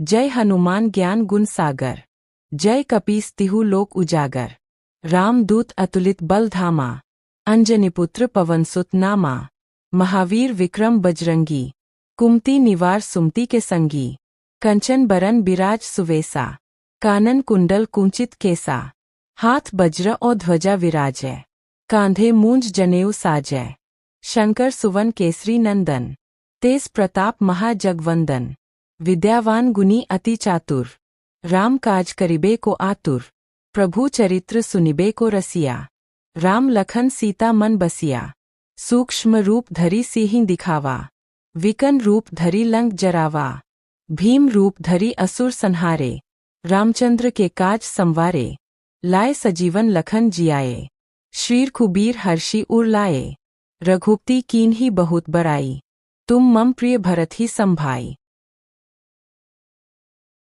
जय हनुमान ज्ञान गुण सागर। जय कपीस तिहु लोक उजागर। रामदूत अतुलित बल धामा। अंजनीपुत्र पवनसुत नामा। महावीर विक्रम बजरंगी। कुमति निवार सुमति के संगी। कंचन बरन बिराज सुवेसा। कानन कुंडल कुंचित केसा। हाथ वज्र और ध्वजा विराजै। कांधे मूंज जनेऊ साजै। शंकर सुवन केसरी नंदन। तेज प्रताप महाजगवंदन। विद्यावान गुनी अति चातुर। राम काज करिबे को आतुर। प्रभु चरित्र सुनिबे को रसिया। राम लखन सीता मन बसिया। सूक्ष्म रूप धरि सिंहि दिखावा। विकन रूप धरि लंक जरावा। भीम रूप धरि असुर संहारे। रामचंद्र के काज संवारे। लाए सजीवन लखन जियाए। श्री रघुबीर हर्षि उर लाए। रघुपति कीन्ही बहुत बड़ाई। तुम मम प्रिय भरत ही संभाई।